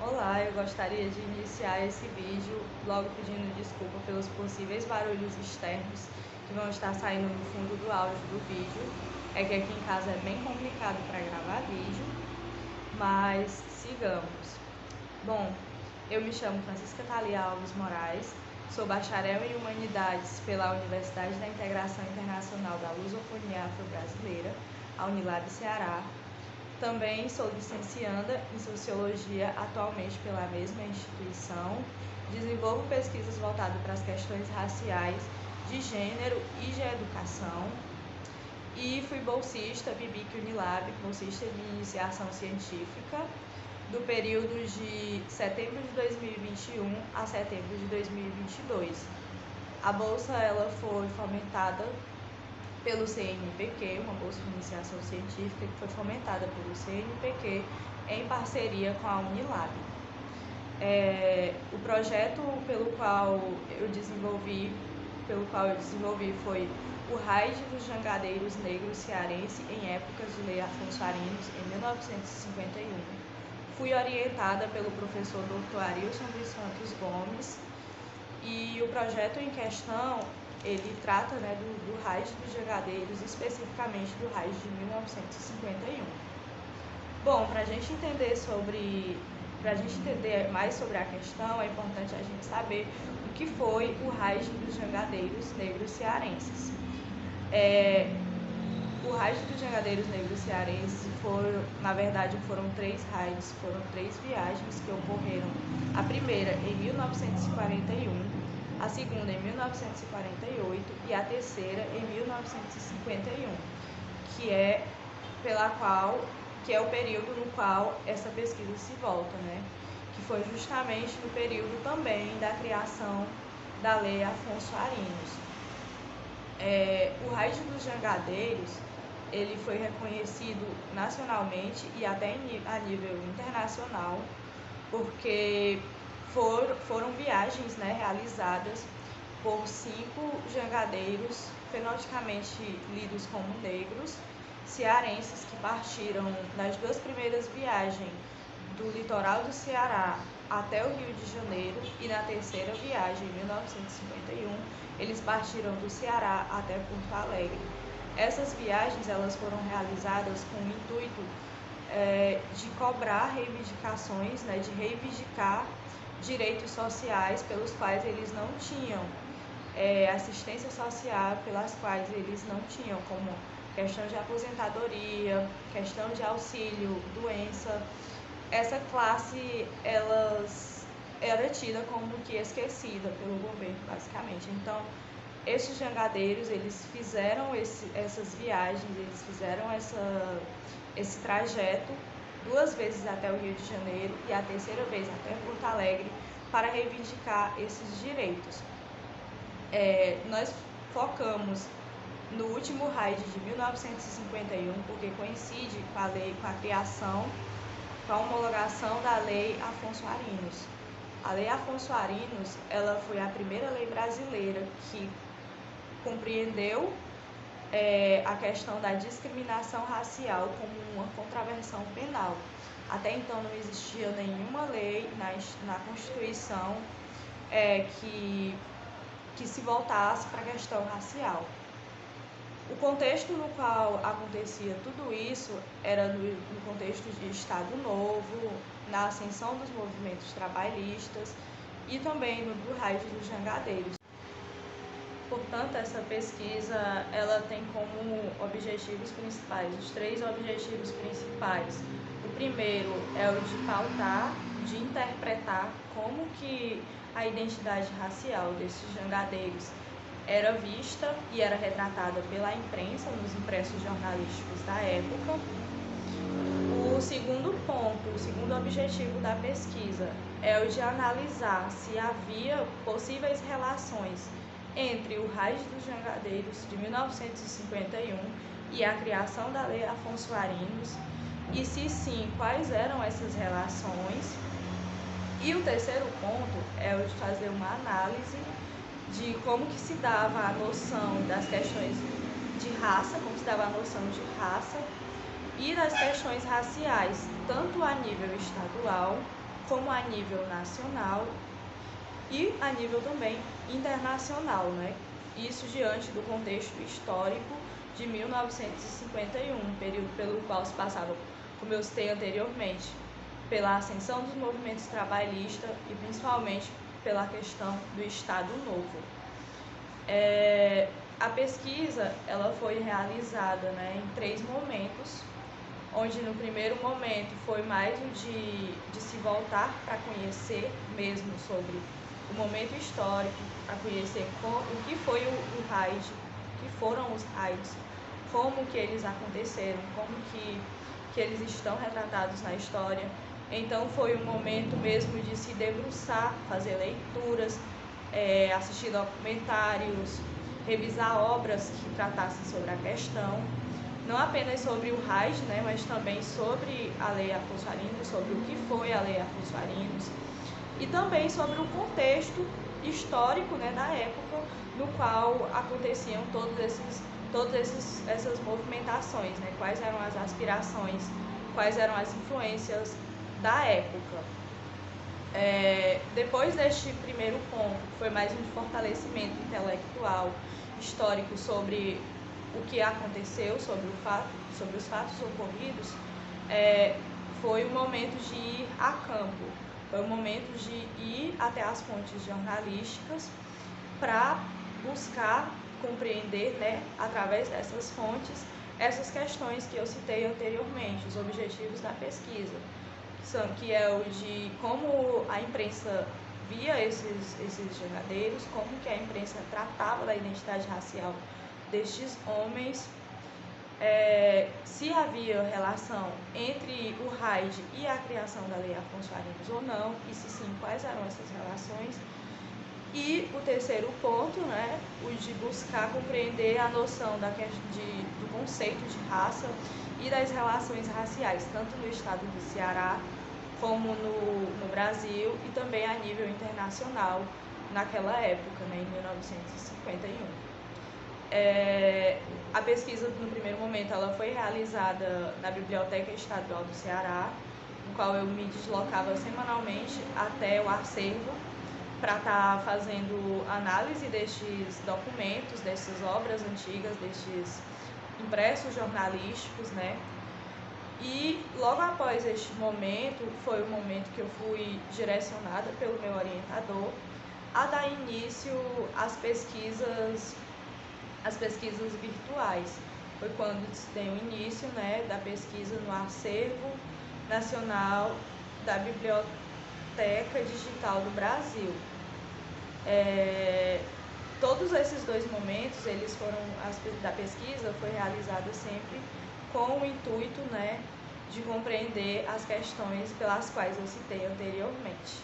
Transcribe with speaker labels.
Speaker 1: Olá, eu gostaria de iniciar esse vídeo logo pedindo desculpa pelos possíveis barulhos externos que vão estar saindo no fundo do áudio do vídeo. É que aqui em casa é bem complicado para gravar vídeo, mas sigamos. Bom, eu me chamo Francisca Thalia Alves Moraes, sou bacharel em Humanidades pela Universidade da Integração Internacional da Lusofonia Afro-Brasileira, a Unilab Ceará. Também sou licencianda em Sociologia atualmente pela mesma instituição. Desenvolvo pesquisas voltadas para as questões raciais, de gênero e de educação. E fui bolsista BIBIC Unilab, bolsista de iniciação científica, do período de setembro de 2021 a setembro de 2022. A bolsa ela foi fomentada pelo CNPq, uma bolsa de iniciação científica que foi fomentada pelo CNPq em parceria com a Unilab. O projeto pelo qual eu desenvolvi foi o RAID dos Jangadeiros Negros Cearense em épocas de Lei Afonso Arinos, em 1951. Fui orientada pelo professor Dr. Arilson dos Santos Gomes e o projeto em questão ele trata do RAID dos Jangadeiros, especificamente do RAID de 1951. Bom, para a gente entender mais sobre a questão, é importante a gente saber o que foi o RAID dos Jangadeiros Negros Cearenses. O RAID dos Jangadeiros Negros Cearenses foram 3 raids, foram 3 viagens que ocorreram. A primeira em 1941, a segunda em 1948 e a terceira em 1951, que é o período no qual essa pesquisa se volta, que foi justamente no período também da criação da Lei Afonso Arinos. O RAID dos Jangadeiros ele foi reconhecido nacionalmente e até a nível internacional, porque foram viagens realizadas por 5 jangadeiros, fenotipicamente lidos como negros, cearenses, que partiram nas 2 primeiras viagens do litoral do Ceará até o Rio de Janeiro, e na terceira viagem, em 1951, eles partiram do Ceará até Porto Alegre. Essas viagens elas foram realizadas com o intuito de cobrar reivindicações, de reivindicar direitos sociais pelos quais eles não tinham, assistência social pelas quais eles não tinham, como questão de aposentadoria, questão de auxílio, doença. Essa classe era tida como que esquecida pelo governo, basicamente. Então, esses jangadeiros, eles fizeram essas viagens, eles fizeram esse trajeto 2 vezes até o Rio de Janeiro e a terceira vez até Porto Alegre para reivindicar esses direitos. Nós focamos no último RAID de 1951, porque coincide com a criação, com a homologação da Lei Afonso Arinos. A Lei Afonso Arinos ela foi a primeira lei brasileira que compreendeu a questão da discriminação racial como uma contravenção penal. Até então não existia nenhuma lei na Constituição que se voltasse para a questão racial. O contexto no qual acontecia tudo isso era no contexto de Estado Novo, na ascensão dos movimentos trabalhistas e também do RAID dos Jangadeiros. Portanto, essa pesquisa ela tem como objetivos principais, os 3 objetivos principais. O primeiro é o de pautar, de interpretar como que a identidade racial desses jangadeiros era vista e era retratada pela imprensa, nos impressos jornalísticos da época. O segundo objetivo da pesquisa é o de analisar se havia possíveis relações entre o RAID dos Jangadeiros de 1951 e a criação da Lei Afonso Arinos, e se sim, quais eram essas relações. E o terceiro ponto é o de fazer uma análise de como que se dava a noção das questões de raça, como se dava a noção de raça e das questões raciais, tanto a nível estadual como a nível nacional e a nível também internacional, né? Isso diante do contexto histórico de 1951, período pelo qual se passava, como eu citei anteriormente, pela ascensão dos movimentos trabalhistas e principalmente pela questão do Estado Novo. A pesquisa ela foi realizada, né, em 3 momentos, onde no primeiro momento foi mais o de se voltar para conhecer mesmo sobre o momento histórico, para conhecer o que foi o raid, o que foram os raids, como que eles aconteceram, como que eles estão retratados na história. Então foi um momento mesmo de se debruçar, fazer leituras, assistir documentários, revisar obras que tratassem sobre a questão, não apenas sobre o raid, né, mas também sobre a Lei Afonso Arinos, sobre o que foi a Lei Afonso Arinos, e também sobre o contexto histórico, né, da época no qual aconteciam todas essas movimentações, né, quais eram as aspirações, quais eram as influências da época. Depois deste primeiro ponto, que foi mais um fortalecimento intelectual, histórico sobre o que aconteceu, sobre os fatos ocorridos, foi o momento de ir a campo, foi o momento de ir até as fontes jornalísticas para buscar compreender, né, através dessas fontes, essas questões que eu citei anteriormente, os objetivos da pesquisa, que é o de como a imprensa via esses jangadeiros, como que a imprensa tratava da identidade racial destes homens, se havia relação entre o raid e a criação da Lei Afonso Arinos ou não, e se sim, quais eram essas relações. E o terceiro ponto, né, o de buscar compreender a noção do conceito de raça e das relações raciais, tanto no estado do Ceará como no Brasil e também a nível internacional naquela época, né, em 1951. A pesquisa, no primeiro momento, ela foi realizada na Biblioteca Estadual do Ceará, no qual eu me deslocava semanalmente até o acervo para estar fazendo análise destes documentos, dessas obras antigas, destes impressos jornalísticos, né? E logo após este momento, foi o momento que eu fui direcionada pelo meu orientador a dar início às pesquisas virtuais. Foi quando se deu o início, né, da pesquisa no Acervo Nacional da Biblioteca Digital do Brasil. Todos esses 2 momentos, da pesquisa foi realizada sempre com o intuito, né, de compreender as questões pelas quais eu citei anteriormente.